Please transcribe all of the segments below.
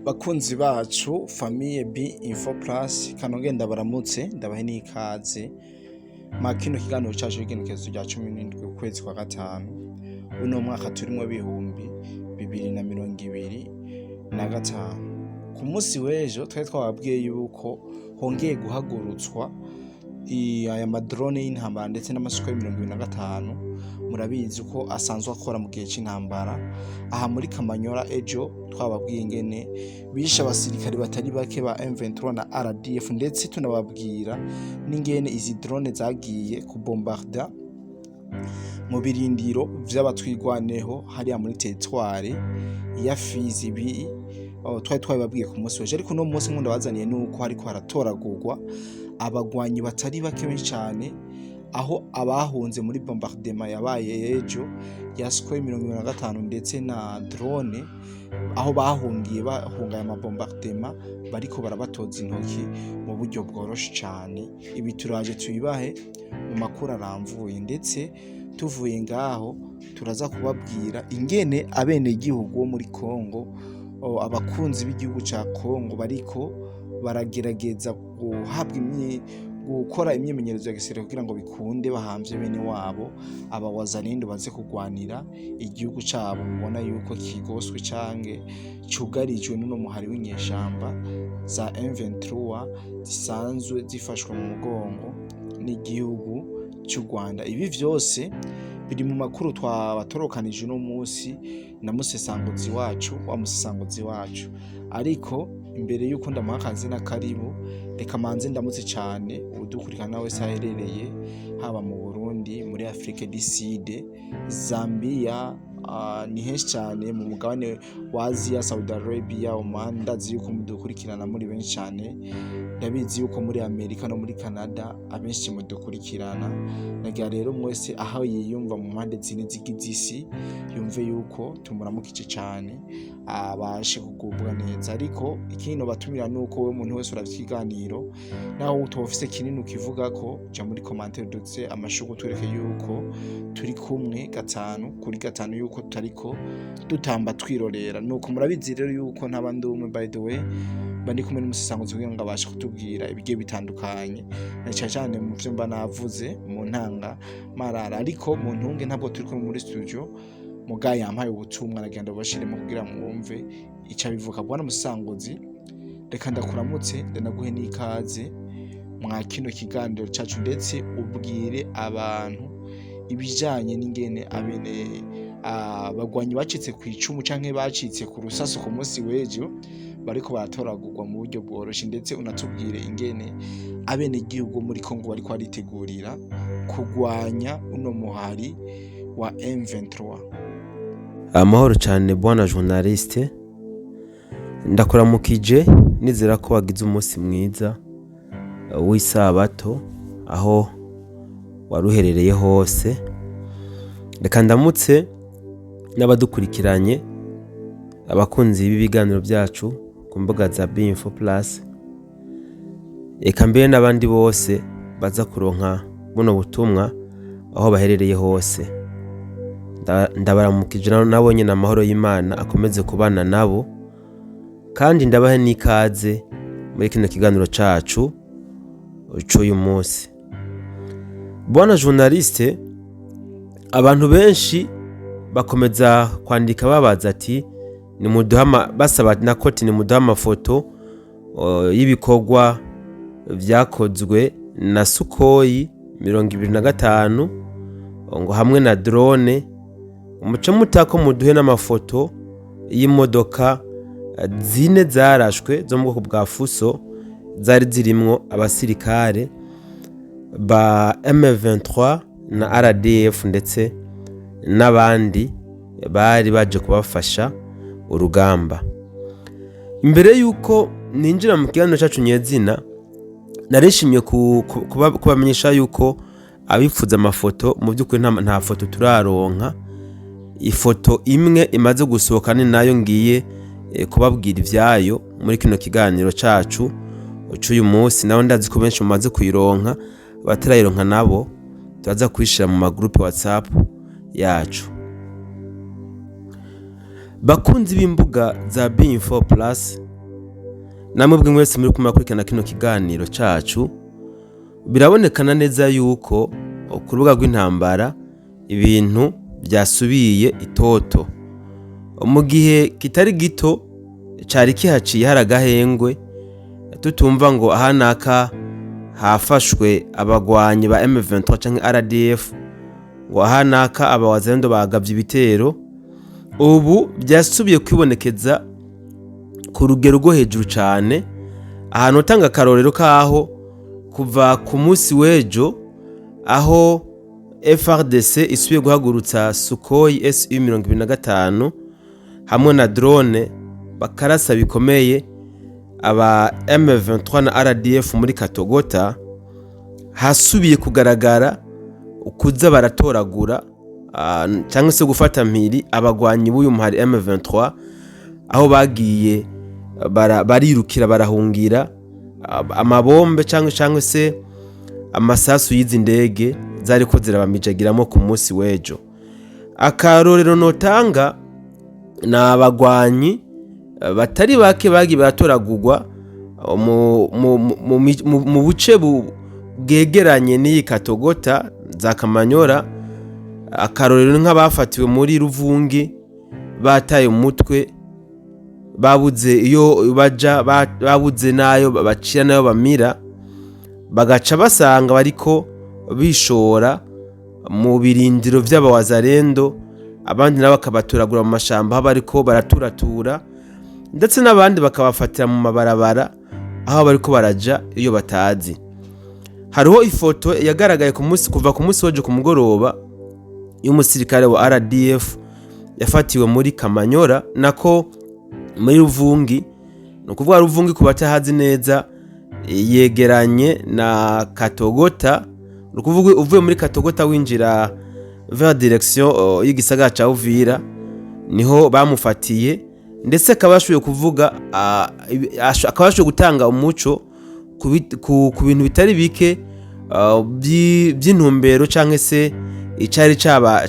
Bakunzi bacu famille B Info Plus kanogenda baramutse ndabahe n'ikaze makino kiganiro cacu w'igenekerezo rya 17 ukwezi kwa gatanu uno mwaka turimo 2025 ku munsi w'ejo twari twababwiye yuko hongeye guhagurutswa aya madrone y'intambara ndetse n'amasuka ya 2025 murabizi uko asanzwe akora mu gihe c'intambara aha muri Kamanyola ejo twababwiye ingene bisha abasirikare batari bake ba M23 na RDF ndetse tunababwira n'ingene izi drone zagiye kubombarda mu birindiro vy'abatwigwaneho hariya muri territoire ya Fizi bi twari twababwiye ku munsi w'ejo ariko no munsi nkunda bazaniye nuko hariko haratoragurwa abagwanyi batari bake benshi cyane aho abahunze muri bombardement yabaye ejo ya Sukhoi 25 ndetse na drone aho bahungiye bahunga ya bombardement bariko barabatoza intoki mu buryo bworoshe cyane ibi turaje tubibahe mu makuru aramvuye ndetse tuvuye ngaho turaza kubabwira ingene abene gihugu wo muri Kongo abakunzi b'igihugu ca Kongo bariko baragerageza gukora imyimenyerezo ya gisirikare kugira ngo bikunde bahamvye bene wabo abawazalendo baze kugwanira igihugu cabo mubona yuko kigoswe canke cugarijwe n'uno muhari w'inyeshamba za M23 zisanzwe zifashwe mu mugongo n'igihugu cy'u Rwanda. Ibi vyose biri mu makuru twatorokanije no munsi na musesanguzi wacu wa musesanguzi wacu ariko imbere yuko ndamuhakaze na karibu reka manze ndamutse cyane udukurikana wese aherereye haba mu Burundi muri Afrique du Sud Zambia ni henshi cyane mu mugabane wa Asia Saudi Arabia Oman ndazi yuko mudukurikirana muri benshi cyane ndabizi yuko muri Amerika no muri Canada abenshi mudukurikirana nagira rero mwese aho yiyumva mu mpande zine z'igizisi yumve yuko tumuramukije cyane abashe kugubwa neza ariko ikino batumira nuko we umuntu wese uravyiganiro naho utofise kinini ukivuga ko ja muri commentaire dutse amashugo tureke yuko turi kumwe gatanu kuri gatanu yuko tutariko dutamba twirorera nuko murabizi rero yuko ntabandi umwe by the way bandi kumwe n'umusesanguzi kugira ngo abashe kutubwira ibigiye bitandukanye na cyane mu vyo mba navuze mu ntanga marara ariko mu ntunge ntabwo turi kumwe muri studio mugaye yampaye ubutumwa aragenda bashiremo kugira mwumve ica bivuka bwana musesanguzi reka ndakuramutse ndanaguhe n'ikaze mwa kino kiganiro cacu ndetse ubwire abantu ibijanye n'ingene abene bagwanyi bacitse ku icumu canke bacitse ku rusaso ku munsi w'ejo bariko baratoragurwa mu buryo bworoshe ndetse unatubwire ingene abene gihugu muri Kongo bariko baritegurira kugwanya uno muhari wa M23. Amahoro cyane bwana journaliste ndakuramukije nizera ko wagize umunsi mwiza w'isabato aho waruherereye hose reka ndamutse n'abadukurikiranye abakunzi b'ibiganiro byacu ku mbuga za B Info Plus eka mbere n'abandi bose baza kuronka buno butumwa aho baherereye hose ndabaramukije nabo nyine amahoro y'Imana akomeze kubana nabo kandi ndabahe n'ikaze muri kino kiganiro cacu cy'uyu munsi. Bwana journaliste abantu benshi bakomeza kwandika babaza ati ni muduhama basaba nakoti ni muduhama amafoto y'ibikorwa vyakozwe na Sukhoi 25 ngo hamwe na drone umuce mutako muduhe n'amafoto y'imodoka zine zarashwe zo mu bwoko bwa Fuso zari zirimwo abasirikare ba M23 na RDF ndetse n'abandi bari baje kubafasha urugamba. Imbere yuko ninjira mu kiganiro cyacu nyezina narishimye kubamenyesha yuko abifuza amafoto mu by'ukuri nta foto turaronka. Ifoto imwe imaze gusohoka ni nayo ngiye kubabwira ivyayo muri kino kiganiro cacu cy'uyu munsi naho ndazi ko benshi mumaze kuyironka batarayironka nabo turaza kwishira mu magroupe WhatsApp yacu. Bakunzi b'imbuga za B Info Plus namwe bwe mwese muri kumakurikirana kino kiganiro cacu, birabonekana neza yuko ku rubuga rw'intambara ibintu byasubiye itoto. Mu gihe kitari gito cari kihaciye hari agahengwe, tutumva ngo ahanaka hafashwe abagwanyi ba M23 canke RDF, ngo ahanaka abawazalendo bagavye ibitero. Ubu byasubiye kwibonekeza ku rugero rwo hejuru cyane, ahantu utanga akarorero kaho kuva ku munsi w'ejo aho FRDC isubiye guhagurutsa Sukhoi Su-25 hamwe na drone bakarasa bikomeye aba M23 na RDF muri Katogota, hasubiye kugaragara ukuza baratoragura cyangwa se gufata mpiri abagwanyi b'uyu muhari M23, aho bagiye barirukira barahungira amabombe cyangwa se amasasu y'izi ndege zariko zirabamijagiramo ku munsi w'ejo. Akarorero notanga na abagwanyi batari bake bagiye baratoragurwa mu buce bwegeranye n'iyi Katogota za Kamanyora. Akarorero nk'abafatiwe muri Ruvungi bataye umutwe, babuze iyo baja, babuze nayo bacira nayo bamira, bagaca basanga bariko bishora mu birindiro vy'abawazalendo, abandi nabo bakabaturagura mu mashamba aho bariko baraturatura, ndetse n'abandi bakabafatira mu mabarabara aho bariko baraja iyo batazi. Hariho ifoto yagaragaye kuva ku munsi w'ejo ku mugoroba y'umusirikare wa RDF yafatiwe muri Kamanyora, nako muri Ruvungi. No kuvuga Ruvungi ku batahazi neza yegeranye na Katogota. No kuvuga uvuye muri Katogota winjira vers direction y'igisagara ca Uvira, niho bamufatiye, ndetse akabashuye kuvuga akabashuye gutanga umuco ku bintu bitari bike by'intumbero canke se icari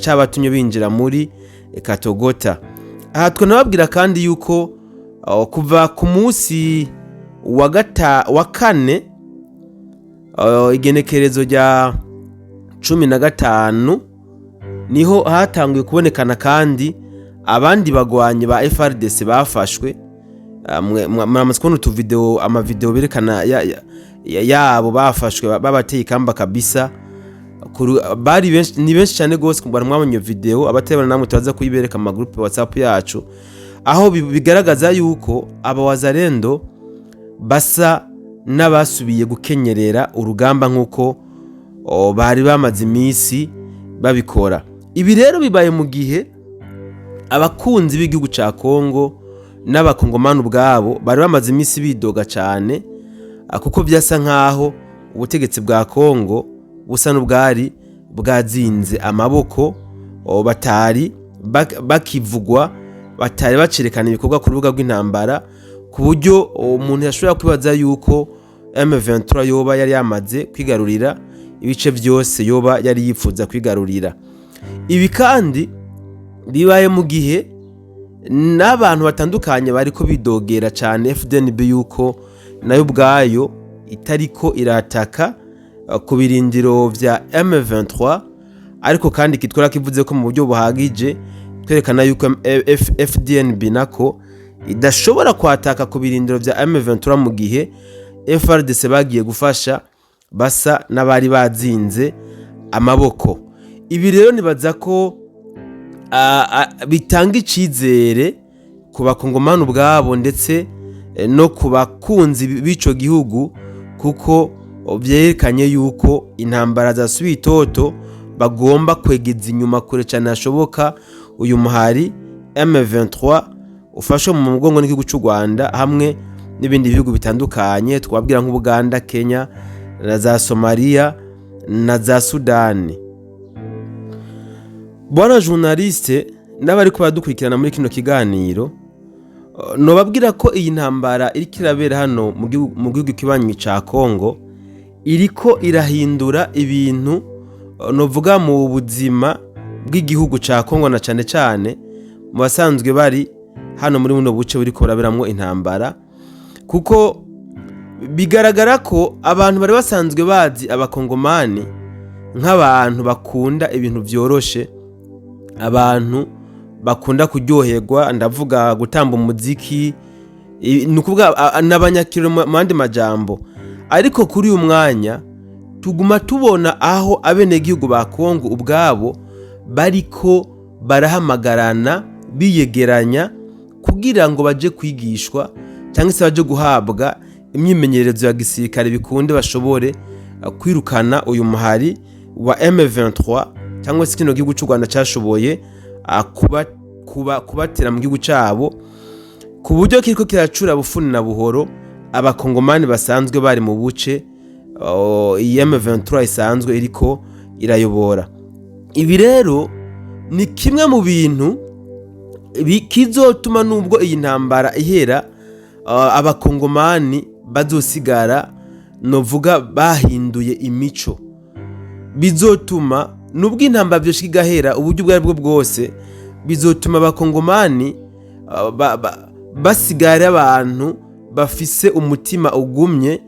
cabatumye binjira muri Katogota. Aha twanababwira kandi yuko kuva ku munsi wa kane igenekerezo rya 15 niho hatanguye kubonekana kandi abandi bagwanyi ba FRDC bafashwe. Muramaze kubona amavideo berekana yabo bafashwe babateye ikamba kabisa. Bari ni benshi cyane gose kumbara mwabonye video, abatabana namwe turaza kuyibereka mu groupe WhatsApp yacu, aho bigaragaza yuko abawazalendo basa n'abasubiye gukenyerera urugamba nk'uko bari bamaze iminsi babikora. Ibi rero bibaye mu gihe abakunzi b'igihugu ca Kongo n'abakongomani ubwabo bari bamaze iminsi bidoga cyane, kuko byasa nkaho ubutegetsi bwa Kongo busa n'ubwari bwazinze amaboko, batari bakivugwa, batari bacerekana ibikorwa ku rubuga rw'intambara, ku buryo umuntu yashobora kwibaza yuko M23 yoba yari yamaze kwigarurira ibice byose yoba yari yifuza kwigarurira. Ibi kandi bibaye mu gihe n'abantu batandukanye bariko bidogera cyane FDNB yuko nayo ubwayo itariko irataka ku birindiro vya M23, ariko kandi kitwara kivuze ko mu buryo buhagije twerekana yuko FDNB nako idashobora kwataka ku birindiro vya M23 mu gihe FRDC bagiye gufasha basa n'abari bazinze amaboko. Ibi rero nibaza ko bitanga icizere ku bakongomani ubwabo ndetse no ku bakunzi b'ico gihugu, kuko byerekanye yuko intambara zasubiye itoto, bagomba kwegeza inyuma kure cyane hashoboka uyu muhari M23 ufashe mu mugongo n'igihugu cy'u Rwanda hamwe n'ibindi bihugu bitandukanye, twabwira nk'Ubuganda, Kenya, na za Somalia na za Sudani. Bwana journaliste n'abari ko badukurikirana muri kino kiganiro, nobabwira ko iyi ntambara iri kirabera hano mu gihugu kibanyi ca Kongo iriko irahindura ibintu, novuga mu buzima bw'igihugu ca Kongo, na cyane cyane mu basanzwe bari hano muri buno buce buri koraberamwo intambara. kuko bigaragara ko abantu bari basanzwe bazi abakongomani nk'abantu bakunda ibintu byoroshe, abantu bakunda kuryoherwa, ndavuga gutamba umuziki, ni ukuvuga n'abanyakiro mu yandi majambo. Ariko kuri uyu mwanya tuguma tubona aho abenegihugu ba Kongo ubwabo bariko barahamagarana biyegeranya kugira ngo baje kwigishwa cyangwa se baje guhabwa imyimenyerezo ya gisirikare bikunde bashobore kwirukana uyu muhari wa M23 cyangwa se kino gihugu cy'u Rwanda cyashoboye kubatera mu gihugu cyabo, ku buryo kiriko kiracura bufuni na buhoro abakongomani basanzwe bari mu buce M23 isanzwe iriko irayobora. Ibi rero ni kimwe mu bintu kizotuma nubwo iyi ntambara ihera abakongomani bazosigara novuga bahinduye imico, bizotuma nubwo intambara byoshika igahera uburyo bwari bwo bwose, bizotuma abakongomani basigara abantu bafise umutima ugumye.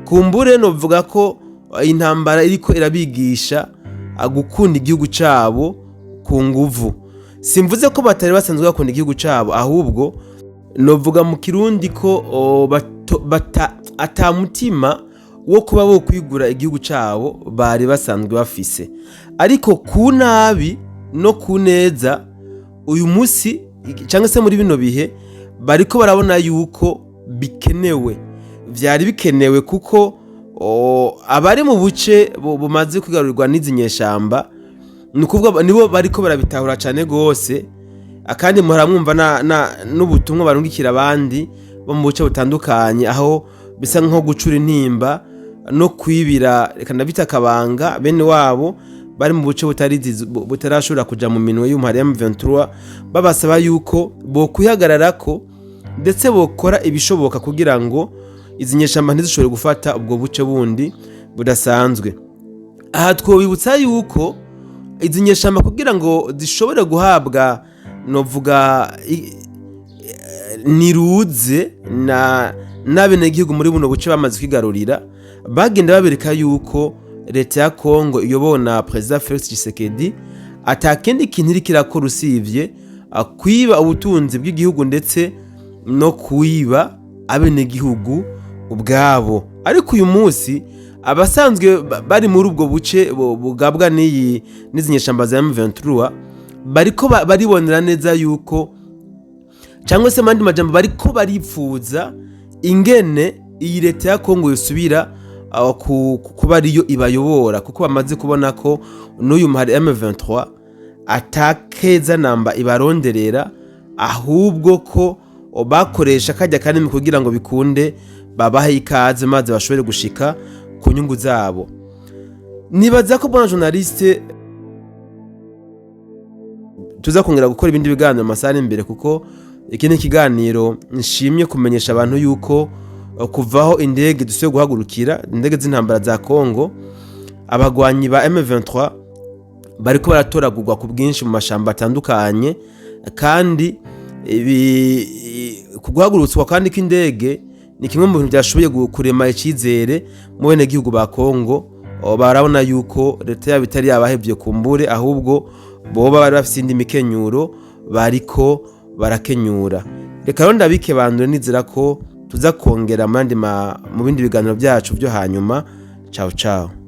Kumbure novuga ko intambara iriko irabigisha gukunda igihugu cyabo ku nguvu. Simvuze ko batari basanzwe bakunda igihugu cyabo, ahubwo novuga mu Kirundi ko ata mutima wo kuba bo kwigura igihugu cyabo bari basanzwe bafise. Ariko ku nabi no ku neza uyu munsi cyangwa se muri bino bihe bariko barabona yuko bikenewe, vyari bikenewe kuko abari mu buce bumaze kwigarurirwa n'izi nyeshamba, nukuvuga nibo bariko barabitahura cyane gose, akandi muramwumva n'ubutumwa barungikira abandi bo mu buce butandukanye, aho bisa nko gucura intimba no kwibira reka ndabita akabanga bene wabo bari mu buce butarashobora kuja mu minwe y'umuhari M23, babasaba yuko bo kwihagararako ndetse bokora ibishoboka kugira ngo izi nyeshamba ntizishobore gufata ubwo buce bundi budasanzwe. Aha twobibutsa yuko izi nyeshamba kugira ngo zishobore guhabwa novuga niruze n'abenegihugu muri buno buce bamaze kwigarurira, bagenda babereka yuko leta ya Kongo iyobowe na President Felix Tshisekedi atakindi kintu iri kirakora usivye kwiba ubutunzi bw'igihugu ndetse no kwiba abenegihugu ubwabo. Ariko uyu munsi abasanzwe bari muri ubwo buce bugabwa n'izi nyeshamba za M23 bariko baribonera neza yuko cyangwa se mandi majambo bariko baripfuza ingene iyi leta ya Kongo yosubira kuba ariyo ibayobora, kuko bamaze kubona ko n'uyu muhari M23 atakeza namba ibaronderera, ahubwo ko bakoresha kajya kanini kugira ngo bikunde babahe ikaze maze bashobore gushika ku nyungu zabo. Nibaza ko bwana journaliste tuza kongera gukora ibindi biganiro amasaha imbere, kuko iki ni ikiganiro nshimye kumenyesha abantu yuko kuvaho indege dusuye guhagurukira indege z'intambara za Kongo, abagwanyi ba M23 bariko baratoragurwa ku bwinshi mu mashamba atandukanye, kandi kuguhagurutswa kandi k'indege ni kimwe mu bintu byashoboye kurema icyizere mu bene gihugu ba Kongo. Barabona yuko leta yabo itari yabahevye kumbure, ahubwo boba bari bafite indi mikenyuro bariko barakenyura. Reka rero ndabike bandure nizera ko tuza kongera mu bindi biganiro byacu byo hanyuma. Ciao ciao.